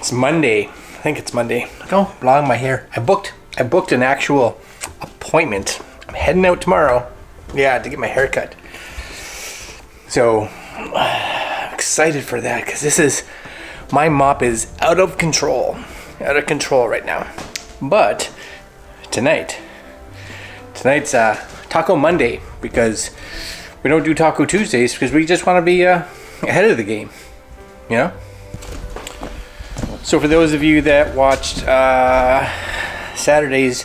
It's Monday. I think it's Monday. Oh, blowing my hair. I booked an actual appointment. I'm heading out tomorrow. Yeah, to get my hair cut. So, I'm excited for that because my mop is out of control. Out of control right now. But tonight's Taco Monday because we don't do Taco Tuesdays because we just want to be ahead of the game. You know? So for those of you that watched Saturday's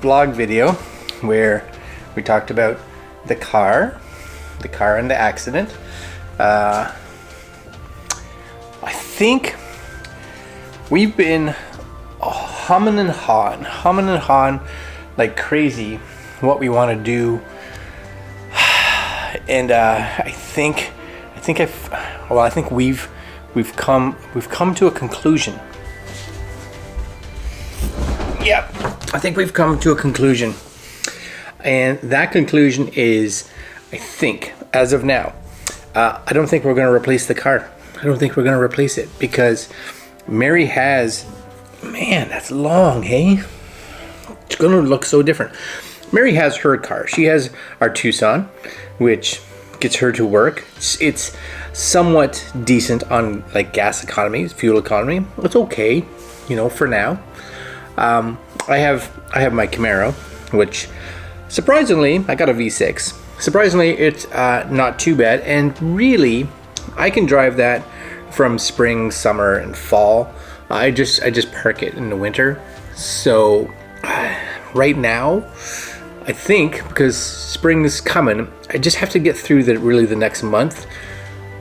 vlog video where we talked about the car and the accident, I think we've been humming and hawing like crazy what we want to do, and I think we've come to a conclusion. Yep, I think we've come to a conclusion, and that conclusion is, I think, as of now, I don't think we're going to replace the car. I don't think we're going to replace it because Mary has, man, that's long, hey? It's going to look so different. Mary has her car. She has our Tucson, which gets her to work. It's somewhat decent on like gas economy, fuel economy. It's okay, you know, for now. I have my Camaro, which surprisingly I got a V6. Surprisingly, it's not too bad, and really I can drive that from spring, summer, and fall. I just park it in the winter. So right now, I think because spring is coming, I just have to get through the next month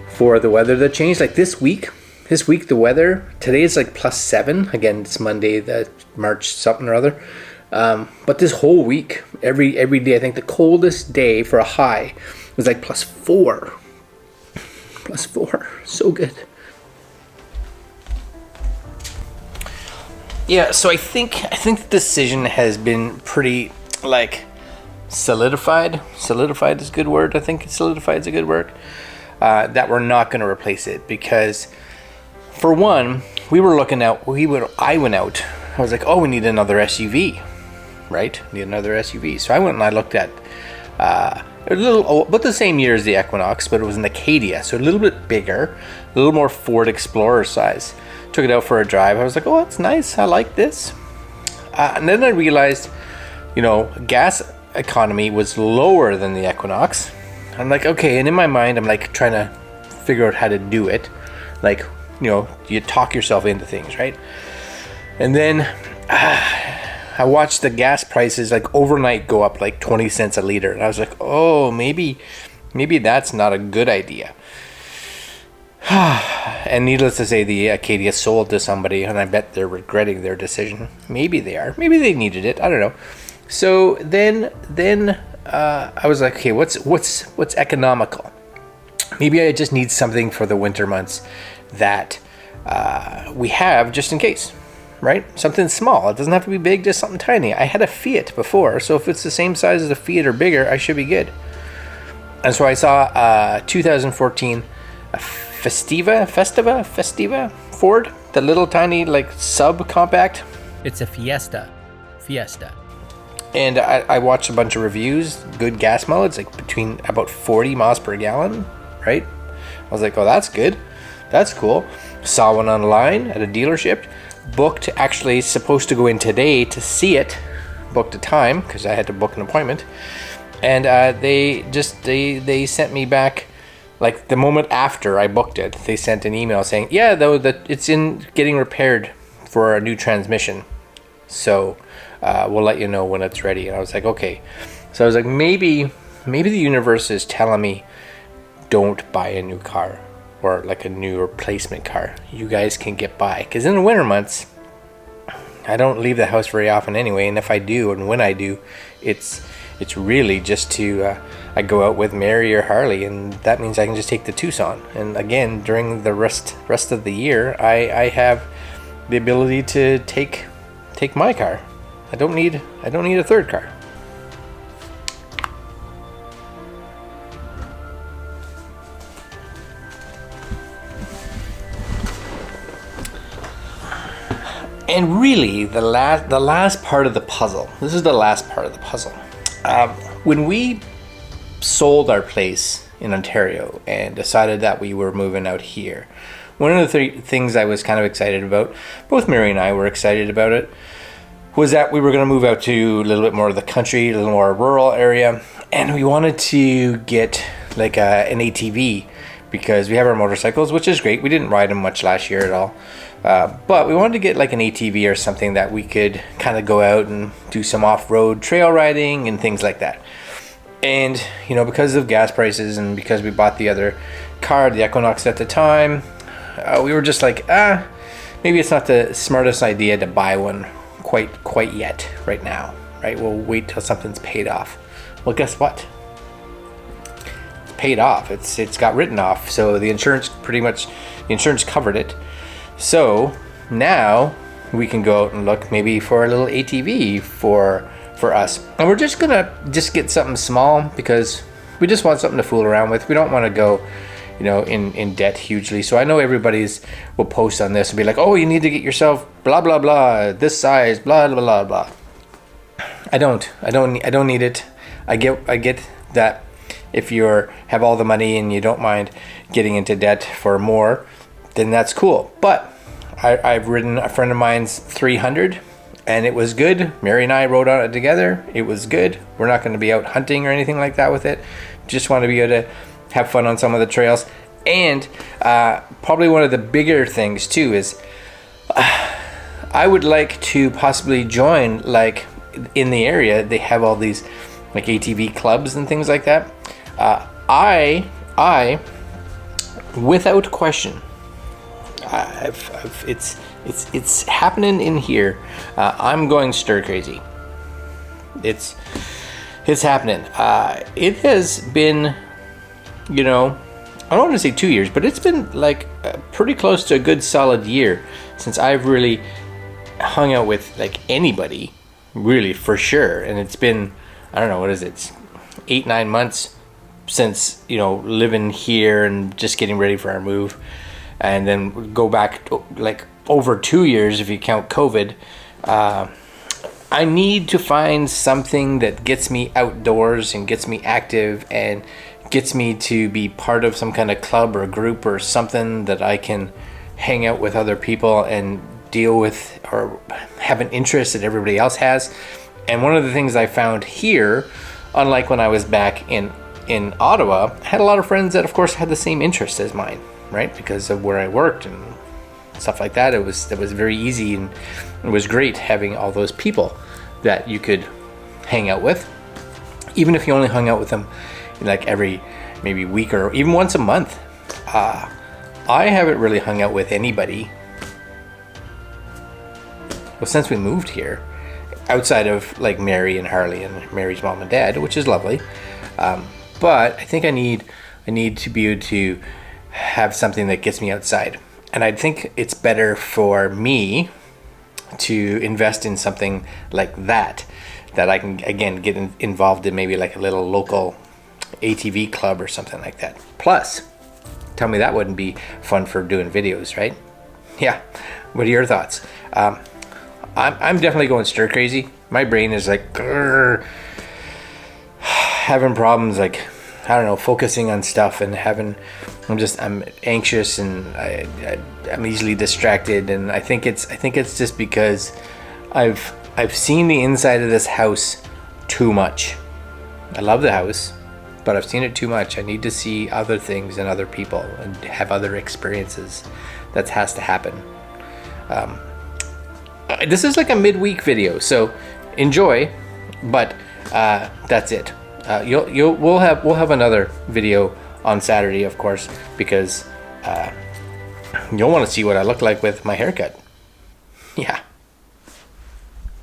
for the weather to change. Like this week the weather today is like +7. Again, it's Monday, the March something or other. But this whole week, every day, I think the coldest day for a high was like +4. +4, so good. Yeah, so I think the decision has been pretty like solidified. Solidified is a good word. I think solidified is a good word. That we're not going to replace it because, for one, I went out. I was like, oh, we need another SUV, right? Need another SUV. So I went and I looked at a little, about the same year as the Equinox, but it was an Acadia, so a little bit bigger, a little more Ford Explorer size. Took it out for a drive. I was like, oh, that's nice. I like this. And then I realized, you know, gas economy was lower than the Equinox. I'm like, okay. And in my mind, I'm like trying to figure out how to do it. Like, you know, you talk yourself into things, right? And then I watched the gas prices like overnight go up like 20 cents a liter. And I was like, oh, maybe that's not a good idea. And needless to say, the Acadia sold to somebody, and I bet they're regretting their decision. Maybe they are. Maybe they needed it. I don't know. So then I was like, okay, what's economical? Maybe I just need something for the winter months that we have just in case, right? Something small. It doesn't have to be big, just something tiny. I had a Fiat before, so if it's the same size as a Fiat or bigger, I should be good. And so I saw 2014 Festiva Ford, the little tiny like subcompact. It's a Fiesta. And I watched a bunch of reviews, good gas mileage, like between about 40 miles per gallon, right? I was like, oh, that's good. That's cool. Saw one online at a dealership. Booked, actually supposed to go in today to see it. Booked a time because I had to book an appointment. And they sent me back, like the moment after I booked it, they sent an email saying, yeah, though that it's in getting repaired for a new transmission. So we'll let you know when it's ready. And I was like, okay. So I was like, maybe the universe is telling me don't buy a new car or like a new replacement car. You guys can get by. Because in the winter months, I don't leave the house very often anyway. And if I do, and when I do, it's really just to I go out with Mary or Harley, and that means I can just take the Tucson. And again, during the rest of the year, I have the ability to take my car. I don't need a third car. And really, the last part of the puzzle. This is the last part of the puzzle. When we sold our place in Ontario and decided that we were moving out here, one of the things I was kind of excited about, both Mary and I were excited about it, was that we were going to move out to a little bit more of the country, a little more rural area, and we wanted to get like an ATV because we have our motorcycles, which is great. We didn't ride them much last year at all, but we wanted to get like an ATV or something that we could kind of go out and do some off-road trail riding and things like that. And you know, because of gas prices and because we bought the other car, the Equinox at the time, we were just like, maybe it's not the smartest idea to buy one quite yet right now, right? We'll wait till something's paid off. Well, guess what? It's paid off. It's got written off. So the insurance covered it. So now we can go out and look maybe for a little ATV for us. And we're just gonna get something small because we just want something to fool around with. We don't want to go, you know, in debt hugely. So I know will post on this and be like, oh, you need to get yourself blah blah blah, this size, blah blah blah blah. I don't need it. I get that if you have all the money and you don't mind getting into debt for more, then that's cool. But I've ridden a friend of mine's 300 and it was good. Mary and I rode on it together. It was good. We're not going to be out hunting or anything like that with it. Just want to be able to have fun on some of the trails. And probably one of the bigger things too is I would like to possibly join, like in the area they have all these like ATV clubs and things like that. I without question, it's happening in here. I'm going stir crazy. It's happening. It has been, you know, I don't want to say 2 years, but it's been like pretty close to a good solid year since I've really hung out with like anybody, really, for sure. And it's been, I don't know, what is it, 8-9 months since, you know, living here and just getting ready for our move. And then go back like over 2 years if you count COVID. I need to find something that gets me outdoors and gets me active and gets me to be part of some kind of club or group or something that I can hang out with other people and deal with or have an interest that everybody else has. And one of the things I found here, unlike when I was back in Ottawa, I had a lot of friends that of course had the same interests as mine, right? Because of where I worked and stuff like that. It was very easy, and it was great having all those people that you could hang out with, even if you only hung out with them like every maybe week or even once a month. I haven't really hung out with anybody, well, since we moved here, outside of like Mary and Harley and Mary's mom and dad, which is lovely. But I think I need to be able to have something that gets me outside. And I think it's better for me to invest in something like that I can, again, get involved in, maybe like a little local ATV club or something like that. Plus, tell me that wouldn't be fun for doing videos, right? Yeah. What are your thoughts? I'm definitely going stir crazy. My brain is like having problems, like, I don't know, focusing on stuff, and I'm anxious, and I'm easily distracted, and I think it's just because I've seen the inside of this house too much. I love the house, but I've seen it too much. I need to see other things and other people and have other experiences. That has to happen. This is like a midweek video, so enjoy, but that's it. We'll have another video on Saturday, of course, because you'll want to see what I look like with my haircut. Yeah.